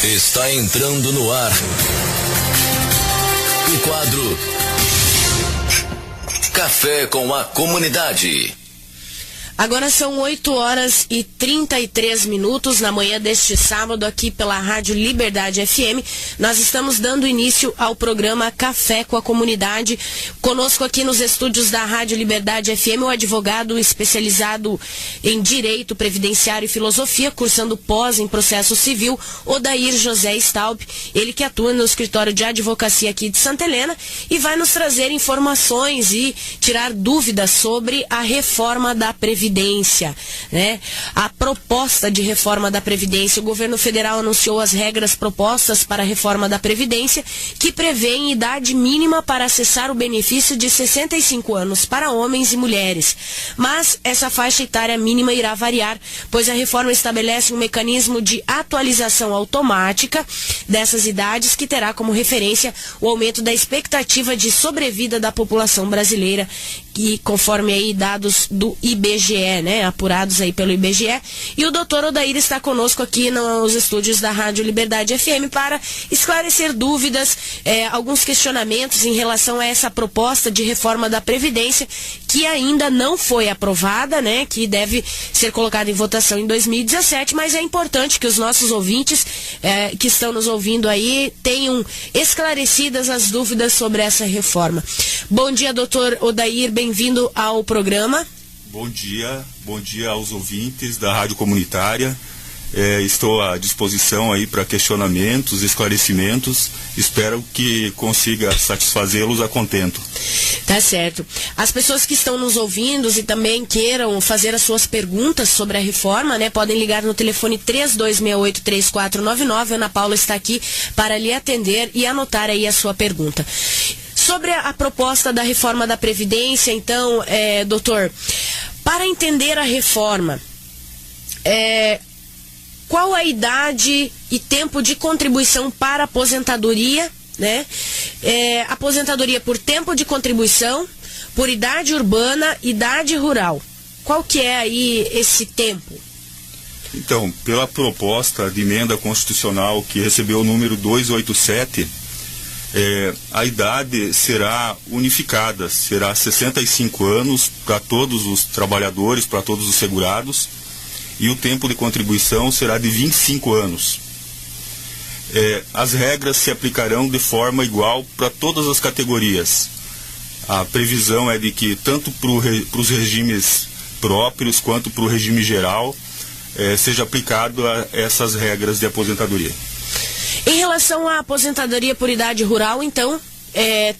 Está entrando no ar o quadro Café com a Comunidade. Agora são 8h33 na manhã deste sábado, aqui pela Rádio Liberdade FM. Nós estamos dando início ao programa Café com a Comunidade. Conosco aqui nos estúdios da Rádio Liberdade FM, o advogado especializado em Direito Previdenciário e Filosofia, cursando pós em Processo Civil, Odair José Staub. Ele que atua no escritório de advocacia aqui de Santa Helena e vai nos trazer informações e tirar dúvidas sobre a reforma da Previdência. Né? A proposta de reforma da Previdência. O governo federal anunciou as regras propostas para a reforma da Previdência, que prevêem idade mínima para acessar o benefício de 65 anos para homens e mulheres. Mas essa faixa etária mínima irá variar, pois a reforma estabelece um mecanismo de atualização automática dessas idades, que terá como referência o aumento da expectativa de sobrevida da população brasileira, que conforme aí dados do IBGE, né, apurados aí pelo IBGE. E o doutor Odair está conosco aqui nos estúdios da Rádio Liberdade FM para esclarecer dúvidas, alguns questionamentos em relação a essa proposta de reforma da Previdência, que ainda não foi aprovada, né, que deve ser colocada em votação em 2017, mas é importante que os nossos ouvintes que estão nos ouvindo aí tenham esclarecidas as dúvidas sobre essa reforma. Bom dia, doutor Odair, bem-vindo ao programa. Bom dia aos ouvintes da Rádio Comunitária. Estou à disposição aí para questionamentos, esclarecimentos. Espero que consiga satisfazê-los a contento. Tá certo. As pessoas que estão nos ouvindo e também queiram fazer as suas perguntas sobre a reforma, né, podem ligar no telefone 3268-3499. Ana Paula está aqui para lhe atender e anotar aí a sua pergunta. Sobre a proposta da reforma da Previdência, então, doutor, para entender a reforma, qual a idade e tempo de contribuição para aposentadoria, né? Aposentadoria por tempo de contribuição, por idade urbana, idade rural. Qual que é aí esse tempo? Então, pela proposta de emenda constitucional que recebeu o número 287, a idade será unificada, será 65 anos para todos os trabalhadores, para todos os segurados, e o tempo de contribuição será de 25 anos. As regras se aplicarão de forma igual para todas as categorias. A previsão é de que tanto para os regimes próprios quanto para o regime geral seja aplicado a essas regras de aposentadoria. Em relação à aposentadoria por idade rural, então,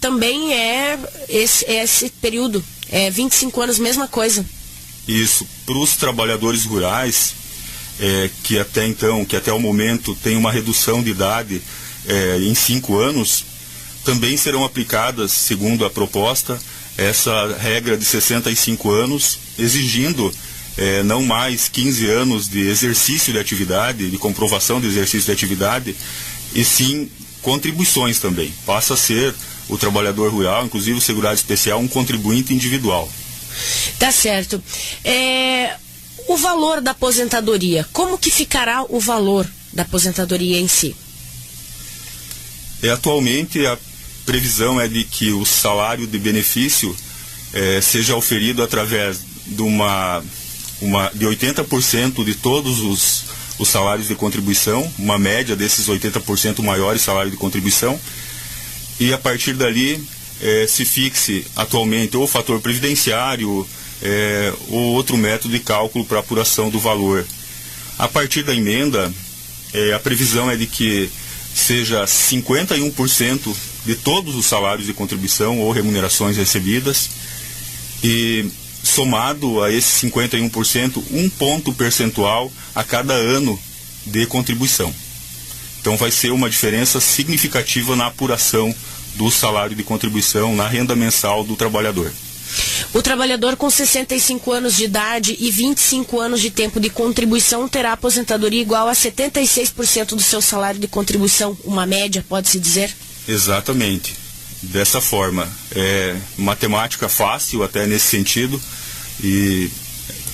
também é esse período, 25 anos, mesma coisa. Isso, para os trabalhadores rurais, que até o momento tem uma redução de idade em 5 anos, também serão aplicadas, segundo a proposta, essa regra de 65 anos, exigindo não mais 15 anos de exercício de atividade, de comprovação de exercício de atividade, e sim contribuições também. Passa a ser o trabalhador rural, inclusive o segurado especial, um contribuinte individual. Tá certo. O valor da aposentadoria, como que ficará o valor da aposentadoria em si? Atualmente a previsão é de que o salário de benefício seja oferido através de de 80% de todos os salários de contribuição, uma média desses 80% maiores salários de contribuição, e a partir dali se fixe atualmente ou o fator previdenciário ou outro método de cálculo para apuração do valor. A partir da emenda, a previsão é de que seja 51% de todos os salários de contribuição ou remunerações recebidas, e somado a esse 51%, um ponto percentual a cada ano de contribuição. Então vai ser uma diferença significativa na apuração do salário de contribuição na renda mensal do trabalhador. O trabalhador com 65 anos de idade e 25 anos de tempo de contribuição terá aposentadoria igual a 76% do seu salário de contribuição, uma média, pode-se dizer? Exatamente. Dessa forma, matemática fácil até nesse sentido, e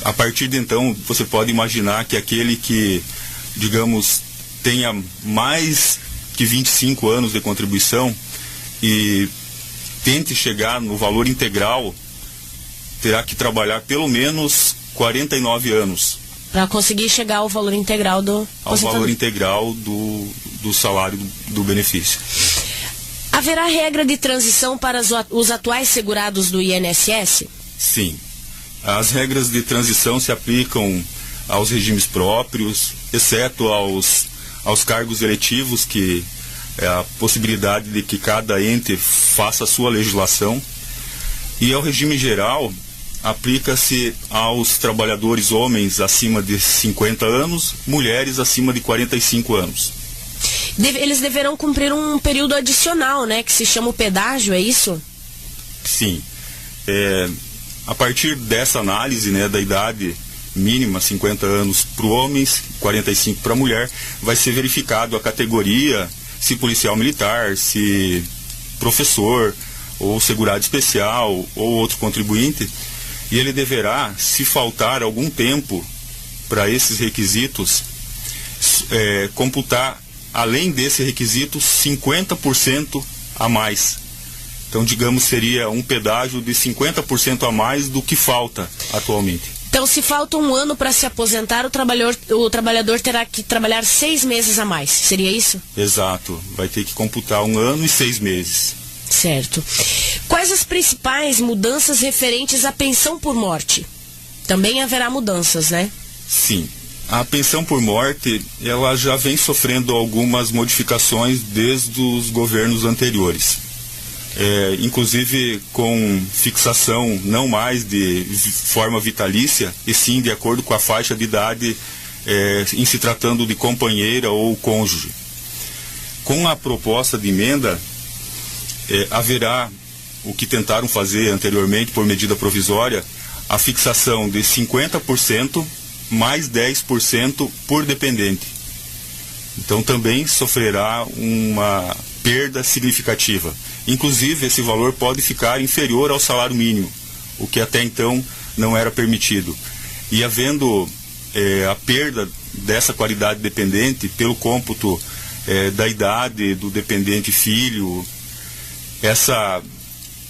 a partir de então você pode imaginar que aquele que, digamos, tenha mais que 25 anos de contribuição e tente chegar no valor integral, terá que trabalhar pelo menos 49 anos. Para conseguir chegar ao valor integral do valor integral do salário do benefício. Haverá regra de transição para os atuais segurados do INSS? Sim. As regras de transição se aplicam aos regimes próprios, exceto aos cargos eletivos, que é a possibilidade de que cada ente faça a sua legislação. E ao regime geral, aplica-se aos trabalhadores homens acima de 50 anos, mulheres acima de 45 anos. Eles deverão cumprir um período adicional, né, que se chama o pedágio, é isso? Sim. A partir dessa análise, né, da idade mínima, 50 anos para os homens, 45 para a mulher, vai ser verificado a categoria, se policial militar, se professor, ou segurado especial, ou outro contribuinte, e ele deverá, se faltar algum tempo para esses requisitos, computar, além desse requisito, 50% a mais. Então, digamos, seria um pedágio de 50% a mais do que falta atualmente. Então, se falta um ano para se aposentar, o trabalhador terá que trabalhar 6 meses a mais, seria isso? Exato, vai ter que computar 1 ano e 6 meses. Certo. Quais as principais mudanças referentes à pensão por morte? Também haverá mudanças, né? Sim. A pensão por morte, ela já vem sofrendo algumas modificações desde os governos anteriores. Inclusive com fixação não mais de forma vitalícia, e sim de acordo com a faixa de idade em se tratando de companheira ou cônjuge. Com a proposta de emenda, haverá o que tentaram fazer anteriormente por medida provisória, a fixação de 50% mais 10% por dependente. Então também sofrerá uma perda significativa. Inclusive, esse valor pode ficar inferior ao salário mínimo, o que até então não era permitido. E havendo a perda dessa qualidade dependente pelo cômputo da idade do dependente filho,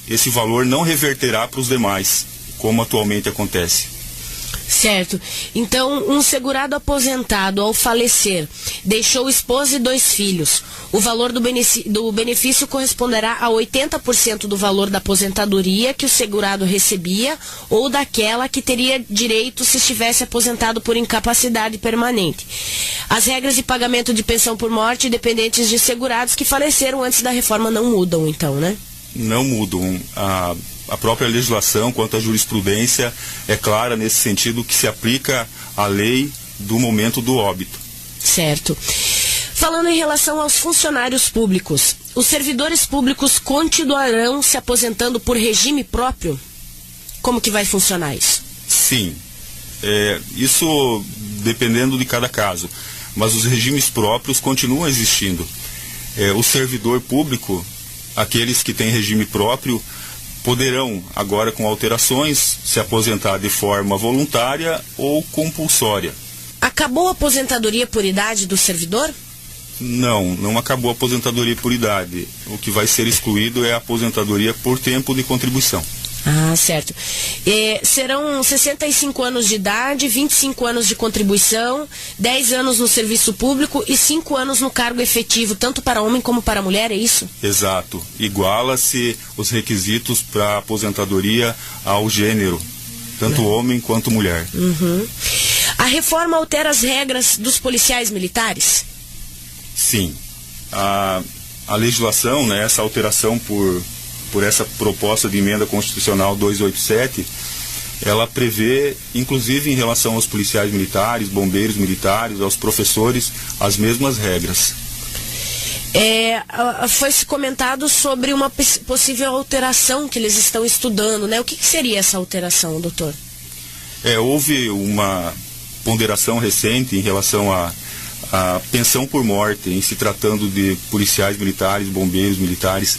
esse valor não reverterá para os demais, como atualmente acontece. Certo. Então, um segurado aposentado ao falecer deixou esposa e 2 filhos. O valor do benefício corresponderá a 80% do valor da aposentadoria que o segurado recebia ou daquela que teria direito se estivesse aposentado por incapacidade permanente. As regras de pagamento de pensão por morte dependentes de segurados que faleceram antes da reforma não mudam, então, né? Não mudam. A própria legislação quanto à jurisprudência é clara nesse sentido, que se aplica à lei do momento do óbito. Certo. Falando em relação aos funcionários públicos, os servidores públicos continuarão se aposentando por regime próprio? Como que vai funcionar isso? Sim. Isso dependendo de cada caso. Mas os regimes próprios continuam existindo. O servidor público, aqueles que têm regime próprio, poderão, agora com alterações, se aposentar de forma voluntária ou compulsória. Acabou a aposentadoria por idade do servidor? Não acabou a aposentadoria por idade. O que vai ser excluído é a aposentadoria por tempo de contribuição. Ah, certo. Serão 65 anos de idade, 25 anos de contribuição, 10 anos no serviço público e 5 anos no cargo efetivo, tanto para homem como para mulher, é isso? Exato. Iguala-se os requisitos para aposentadoria ao gênero, tanto homem quanto mulher. Uhum. A reforma altera as regras dos policiais militares? Sim. A legislação, né, essa alteração por essa proposta de emenda constitucional 287, ela prevê, inclusive em relação aos policiais militares, bombeiros militares, aos professores, as mesmas regras. Foi-se comentado sobre uma possível alteração que eles estão estudando, né? O que seria essa alteração, doutor? Houve uma ponderação recente em relação à pensão por morte, em se tratando de policiais militares, bombeiros militares,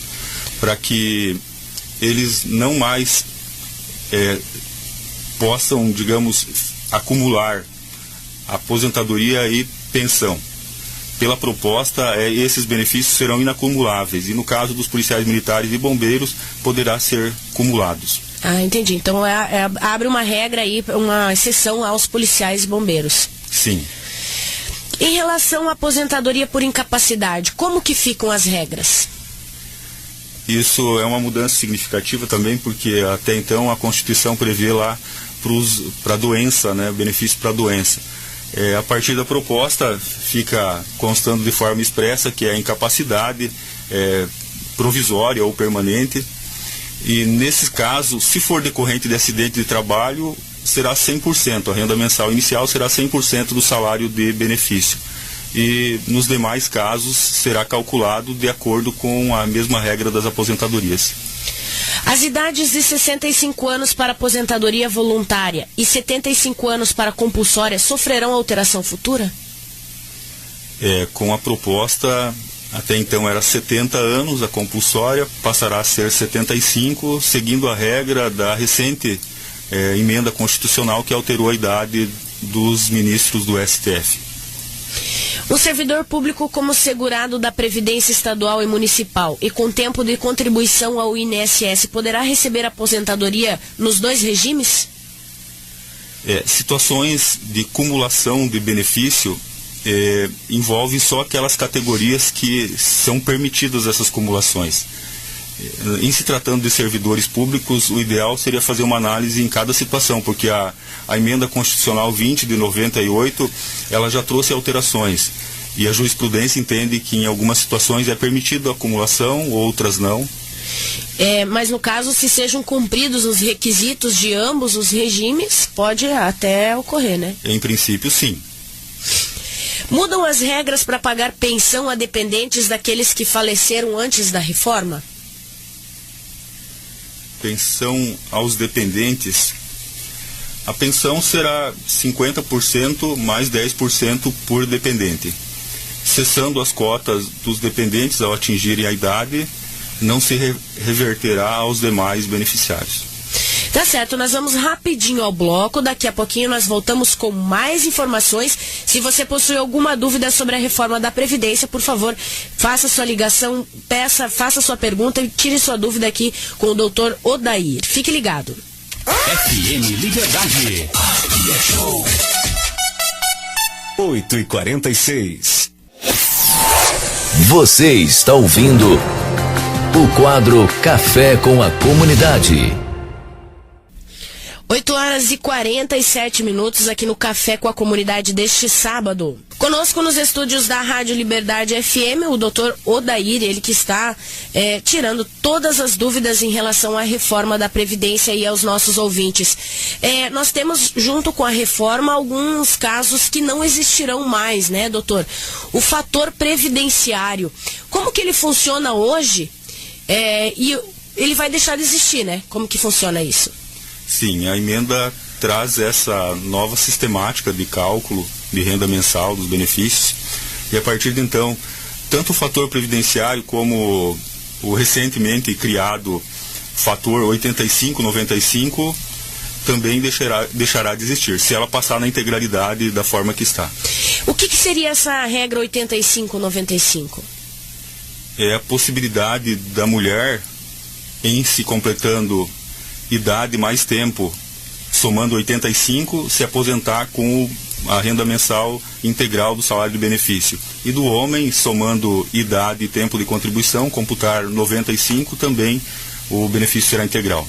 para que eles não mais possam, digamos, acumular aposentadoria e pensão. pela proposta, esses benefícios serão inacumuláveis, e no caso dos policiais militares e bombeiros, poderá ser cumulados. Ah, entendi. Então abre uma regra aí, uma exceção aos policiais e bombeiros. Sim. Em relação à aposentadoria por incapacidade, como que ficam as regras? Isso é uma mudança significativa também, porque até então a Constituição prevê lá para a doença, né, benefício para a doença. A partir da proposta fica constando de forma expressa que é a incapacidade provisória ou permanente, e nesse caso, se for decorrente de acidente de trabalho, será 100%, a renda mensal inicial será 100% do salário de benefício. E nos demais casos será calculado de acordo com a mesma regra das aposentadorias. As idades de 65 anos para aposentadoria voluntária e 75 anos para compulsória sofrerão alteração futura? Com a proposta, até então era 70 anos, a compulsória passará a ser 75, seguindo a regra da recente emenda constitucional que alterou a idade dos ministros do STF. Um servidor público como segurado da Previdência Estadual e Municipal e com tempo de contribuição ao INSS poderá receber aposentadoria nos dois regimes? Situações de cumulação de benefício envolvem só aquelas categorias que são permitidas essas cumulações. Em se tratando de servidores públicos, o ideal seria fazer uma análise em cada situação, porque a emenda constitucional 20 de 98, ela já trouxe alterações, e a jurisprudência entende que em algumas situações é permitido a acumulação, outras não. Mas no caso, se sejam cumpridos os requisitos de ambos os regimes, pode até ocorrer, né? Em princípio, sim. Mudam as regras para pagar pensão a dependentes daqueles que faleceram antes da reforma? Pensão aos dependentes, a pensão será 50% mais 10% por dependente. Cessando as cotas dos dependentes ao atingirem a idade, não se reverterá aos demais beneficiários. Tá certo, nós vamos rapidinho ao bloco, daqui a pouquinho nós voltamos com mais informações. Se você possui alguma dúvida sobre a reforma da Previdência, por favor, faça sua ligação, faça sua pergunta e tire sua dúvida aqui com o Dr. Odair. Fique ligado. FM Liberdade. 8h46. Você está ouvindo o quadro Café com a Comunidade. 8h47 aqui no Café com a Comunidade deste sábado. Conosco nos estúdios da Rádio Liberdade FM, o Dr. Odair, ele que está tirando todas as dúvidas em relação à reforma da Previdência e aos nossos ouvintes. Nós temos, junto com a reforma, alguns casos que não existirão mais, né, doutor? O fator previdenciário, como que ele funciona hoje? E ele vai deixar de existir, né? Como que funciona isso? Sim, a emenda traz essa nova sistemática de cálculo de renda mensal dos benefícios, e a partir de então, tanto o fator previdenciário como o recentemente criado fator 85-95 também deixará de existir, se ela passar na integralidade da forma que está. O que seria essa regra 85-95? É a possibilidade da mulher, em se completando idade mais tempo, somando 85, se aposentar com a renda mensal integral do salário de benefício. E do homem, somando idade e tempo de contribuição, computar 95, também o benefício será integral.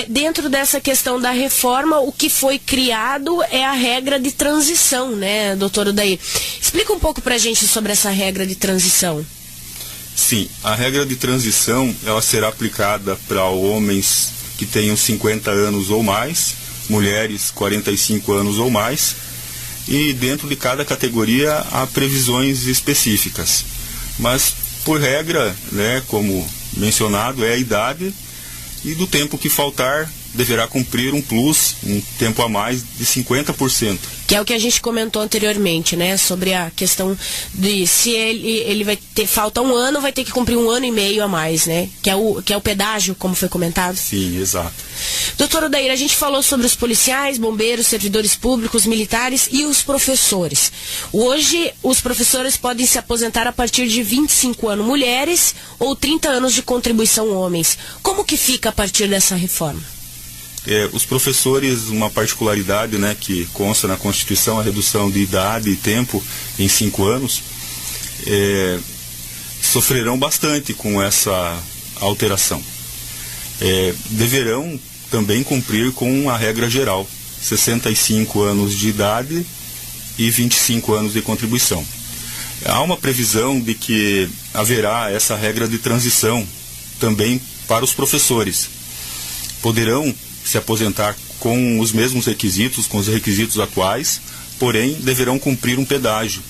Dentro dessa questão da reforma, o que foi criado é a regra de transição, né, doutor Odair? Explica um pouco pra gente sobre essa regra de transição. Sim, a regra de transição, ela será aplicada para homens que tenham 50 anos ou mais, mulheres 45 anos ou mais, e dentro de cada categoria há previsões específicas. Mas, por regra, né, como mencionado, é a idade, e do tempo que faltar deverá cumprir um plus, um tempo a mais de 50%. Que é o que a gente comentou anteriormente, né? Sobre a questão de se ele vai ter, falta um ano, vai ter que cumprir 1 ano e meio a mais, né? Que é o pedágio, como foi comentado. Sim, exato. Doutor Odair, a gente falou sobre os policiais, bombeiros, servidores públicos, militares e os professores. Hoje, os professores podem se aposentar a partir de 25 anos mulheres ou 30 anos de contribuição homens. Como que fica a partir dessa reforma? Os professores, uma particularidade, né, que consta na Constituição, a redução de idade e tempo em 5 anos, sofrerão bastante com essa alteração. Deverão também cumprir com a regra geral, 65 anos de idade e 25 anos de contribuição. Há uma previsão de que haverá essa regra de transição também para os professores. Poderão se aposentar com os mesmos requisitos, com os requisitos atuais, porém deverão cumprir um pedágio,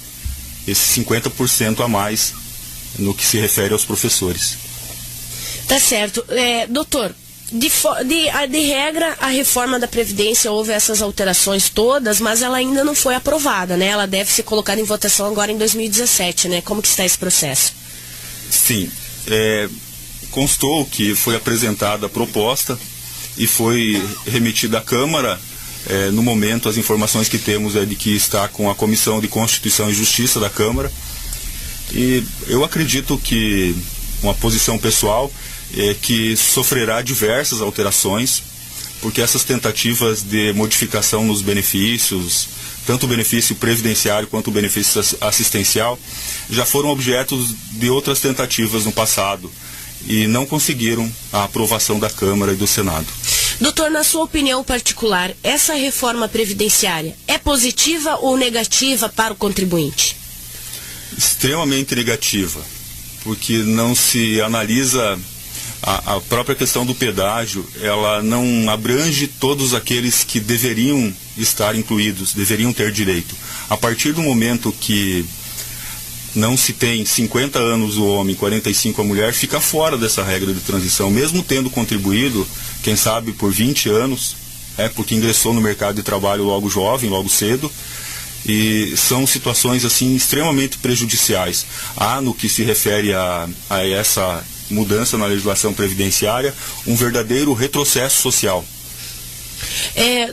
esse 50% a mais no que se refere aos professores. Tá certo. Doutor, de regra, a reforma da Previdência houve essas alterações todas, mas ela ainda não foi aprovada, né? Ela deve ser colocada em votação agora em 2017, né? Como que está esse processo? Sim, constou que foi apresentada a proposta e foi remetida à Câmara. No momento, as informações que temos é de que está com a Comissão de Constituição e Justiça da Câmara. E eu acredito que, uma posição pessoal, é que sofrerá diversas alterações, porque essas tentativas de modificação nos benefícios, tanto o benefício previdenciário quanto o benefício assistencial, já foram objetos de outras tentativas no passado e não conseguiram a aprovação da Câmara e do Senado. Doutor, na sua opinião particular, essa reforma previdenciária é positiva ou negativa para o contribuinte? Extremamente negativa, porque não se analisa a própria questão do pedágio. Ela não abrange todos aqueles que deveriam estar incluídos, deveriam ter direito. A partir do momento que não se tem 50 anos o homem, 45 a mulher, fica fora dessa regra de transição, mesmo tendo contribuído, quem sabe por 20 anos, porque ingressou no mercado de trabalho logo jovem, logo cedo, e são situações assim extremamente prejudiciais. Há, no que se refere a essa mudança na legislação previdenciária, um verdadeiro retrocesso social.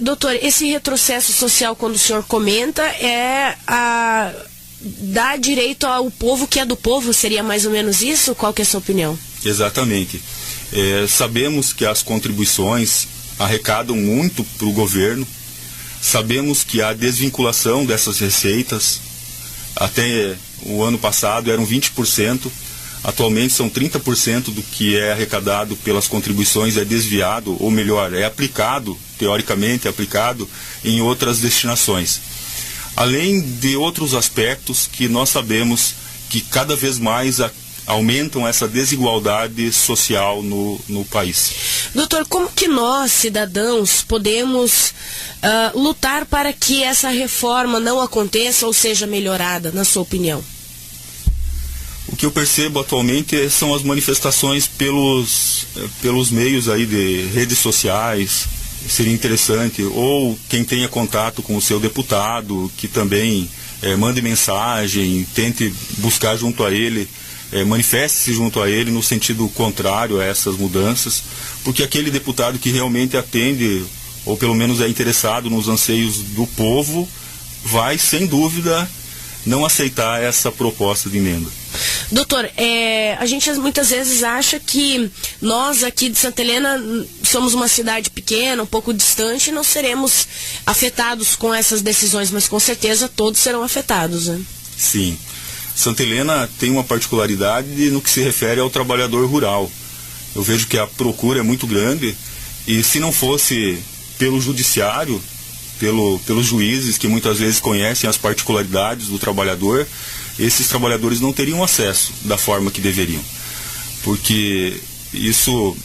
Doutor, esse retrocesso social, quando o senhor comenta, dá direito ao povo que é do povo, seria mais ou menos isso? Qual que é a sua opinião? Exatamente. Sabemos que as contribuições arrecadam muito para o governo, sabemos que a desvinculação dessas receitas, até o ano passado eram 20%, atualmente são 30% do que é arrecadado pelas contribuições é desviado, ou melhor, é aplicado, teoricamente aplicado, em outras destinações. Além de outros aspectos que nós sabemos que cada vez mais aumentam essa desigualdade social no país. Doutor, como que nós, cidadãos, podemos lutar para que essa reforma não aconteça ou seja melhorada, na sua opinião? O que eu percebo atualmente são as manifestações pelos meios aí de redes sociais. Seria interessante, ou quem tenha contato com o seu deputado, que também mande mensagem, tente buscar junto a ele, manifeste-se junto a ele no sentido contrário a essas mudanças, porque aquele deputado que realmente atende, ou pelo menos é interessado nos anseios do povo, vai, sem dúvida, não aceitar essa proposta de emenda. Doutor, a gente muitas vezes acha que nós aqui de Santa Helena somos uma cidade pequena, um pouco distante, e não seremos afetados com essas decisões, mas com certeza todos serão afetados, né? Sim. Santa Helena tem uma particularidade no que se refere ao trabalhador rural. Eu vejo que a procura é muito grande e, se não fosse pelo judiciário, pelos juízes que muitas vezes conhecem as particularidades do trabalhador, esses trabalhadores não teriam acesso da forma que deveriam. Porque isso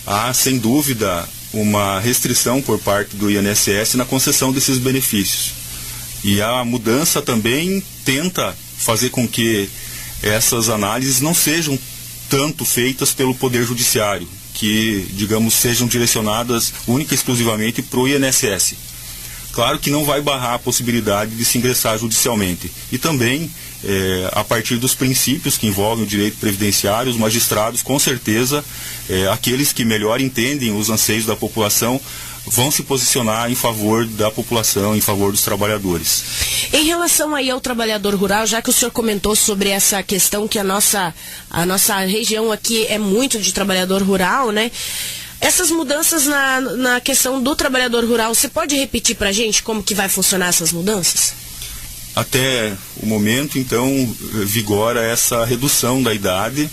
há, sem dúvida, uma restrição por parte do INSS na concessão desses benefícios. E a mudança também tenta fazer com que essas análises não sejam tanto feitas pelo Poder Judiciário, que, digamos, sejam direcionadas única e exclusivamente para o INSS. Claro que não vai barrar a possibilidade de se ingressar judicialmente. E também, a partir dos princípios que envolvem o direito previdenciário, os magistrados, com certeza, aqueles que melhor entendem os anseios da população, vão se posicionar em favor da população, em favor dos trabalhadores. Em relação aí ao trabalhador rural, já que o senhor comentou sobre essa questão que a nossa região aqui é muito de trabalhador rural, né? Essas mudanças na questão do trabalhador rural, você pode repetir para a gente como que vai funcionar essas mudanças? Até o momento, então, vigora essa redução da idade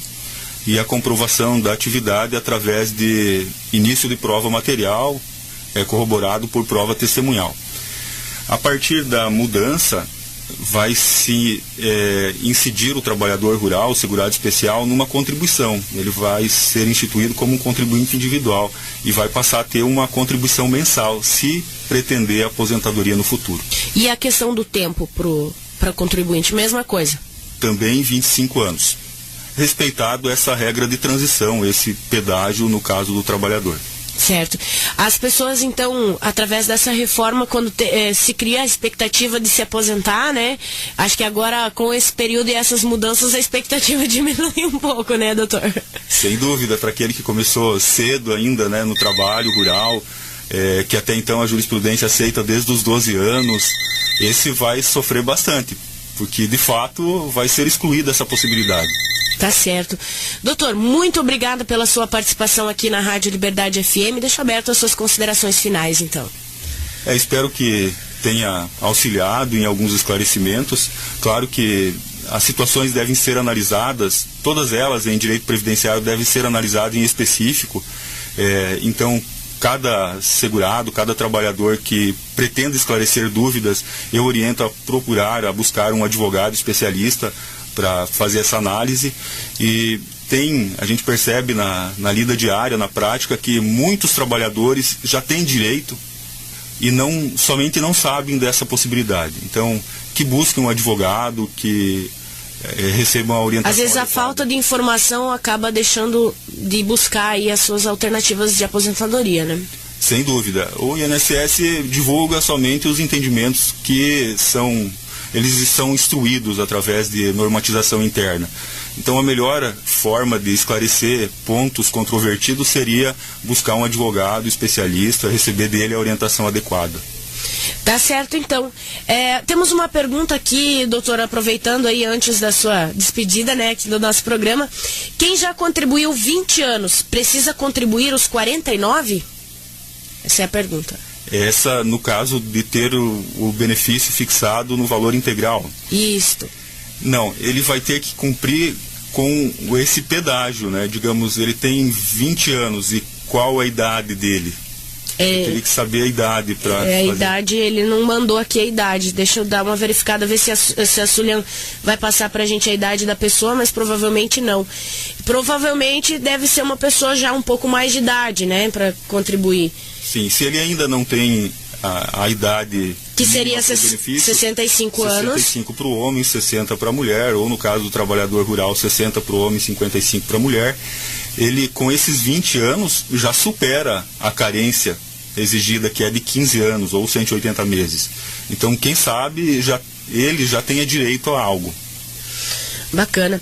e a comprovação da atividade através de início de prova material, corroborado por prova testemunhal. A partir da mudança, vai se incidir o trabalhador rural, o segurado especial, numa contribuição. Ele vai ser instituído como um contribuinte individual e vai passar a ter uma contribuição mensal, se pretender a aposentadoria no futuro. E a questão do tempo para contribuinte, mesma coisa? Também 25 anos. Respeitado essa regra de transição, esse pedágio no caso do trabalhador. Certo. As pessoas, então, através dessa reforma, quando se cria a expectativa de se aposentar, né? Acho que agora, com esse período e essas mudanças, a expectativa diminui um pouco, né, doutor? Sem dúvida, para aquele que começou cedo ainda, né, no trabalho rural, que até então a jurisprudência aceita desde os 12 anos, esse vai sofrer bastante, porque, de fato, vai ser excluída essa possibilidade. Tá certo. Doutor, muito obrigada pela sua participação aqui na Rádio Liberdade FM. Deixo aberto as suas considerações finais, então. Espero que tenha auxiliado em alguns esclarecimentos. Claro que as situações devem ser analisadas, todas elas em direito previdenciário devem ser analisadas em específico. Então, cada segurado, cada trabalhador que pretenda esclarecer dúvidas, eu oriento a procurar, a buscar um advogado especialista para fazer essa análise. E a gente percebe na lida diária, na prática, que muitos trabalhadores já têm direito e somente não sabem dessa possibilidade. Então, que busquem um advogado, que recebam a orientação Às vezes adequada. A falta de informação acaba deixando de buscar aí as suas alternativas de aposentadoria, né? Sem dúvida. O INSS divulga somente os entendimentos que eles são instruídos através de normatização interna. Então, a melhor forma de esclarecer pontos controvertidos seria buscar um advogado especialista, receber dele a orientação adequada. Tá certo, então. Temos uma pergunta aqui, doutor, aproveitando aí antes da sua despedida, né, aqui do nosso programa. Quem já contribuiu 20 anos, precisa contribuir os 49? Essa é a pergunta. Essa, no caso de ter o benefício fixado no valor integral. Isto. Não, ele vai ter que cumprir com esse pedágio, né? Digamos, ele tem 20 anos e qual a idade dele? Teria que saber a idade para a idade, ele não mandou aqui a idade. Deixa eu dar uma verificada, ver se a Sulian vai passar pra gente a idade da pessoa, mas provavelmente não. Provavelmente deve ser uma pessoa já um pouco mais de idade, né, para contribuir. Sim, se ele ainda não tem a idade... Que seria 65 anos. 65 para o homem, 60 para a mulher, ou no caso do trabalhador rural, 60 para o homem, 55 para a mulher. Ele, com esses 20 anos, já supera a carência exigida, que é de 15 anos, ou 180 meses. Então, quem sabe, ele já tenha direito a algo. Bacana.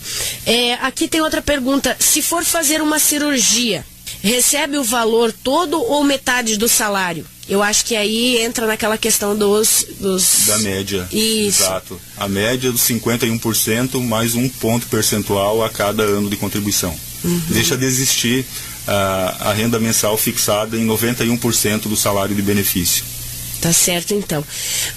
Aqui tem outra pergunta. Se for fazer uma cirurgia, recebe o valor todo ou metade do salário? Eu acho que aí entra naquela questão da média. Isso. Exato. A média dos 51% mais um ponto percentual a cada ano de contribuição. Uhum. Deixa de existir a renda mensal fixada em 91% do salário de benefício. Tá certo, então.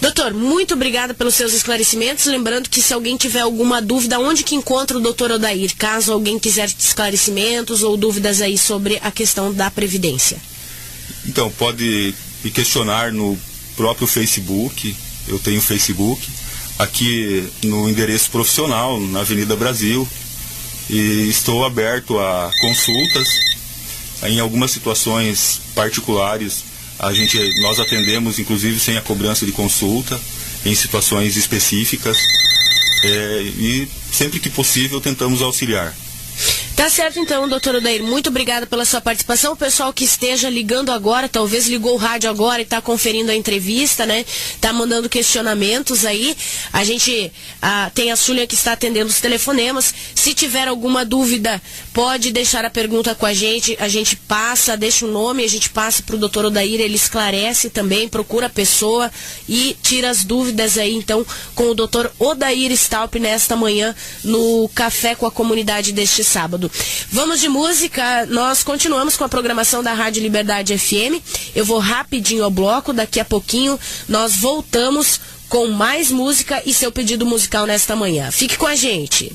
Doutor, muito obrigada pelos seus esclarecimentos. Lembrando que se alguém tiver alguma dúvida, onde que encontra o doutor Odair? Caso alguém quiser esclarecimentos ou dúvidas aí sobre a questão da Previdência. Então, pode me questionar no próprio Facebook. Eu tenho Facebook. Aqui no endereço profissional, na Avenida Brasil. E estou aberto a consultas. Em algumas situações particulares, nós atendemos, inclusive, sem a cobrança de consulta, em situações específicas, e sempre que possível tentamos auxiliar. Tá certo então, doutor Odair, muito obrigada pela sua participação. O pessoal que esteja ligando agora, talvez ligou o rádio agora e tá conferindo a entrevista, né? Tá mandando questionamentos aí. A gente tem a Súlia que está atendendo os telefonemas. Se tiver alguma dúvida, pode deixar a pergunta com a gente passa, deixa o nome, a gente passa pro doutor Odair, ele esclarece também, procura a pessoa e tira as dúvidas aí, então, com o doutor Odair Stalp nesta manhã no Café com a Comunidade deste sábado. Vamos de música, nós continuamos com a programação da Rádio Liberdade FM. Eu vou rapidinho ao bloco, daqui a pouquinho nós voltamos com mais música e seu pedido musical nesta manhã. Fique com a gente.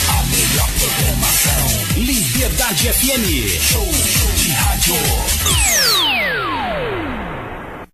A melhor programação. Liberdade FM. Show de rádio.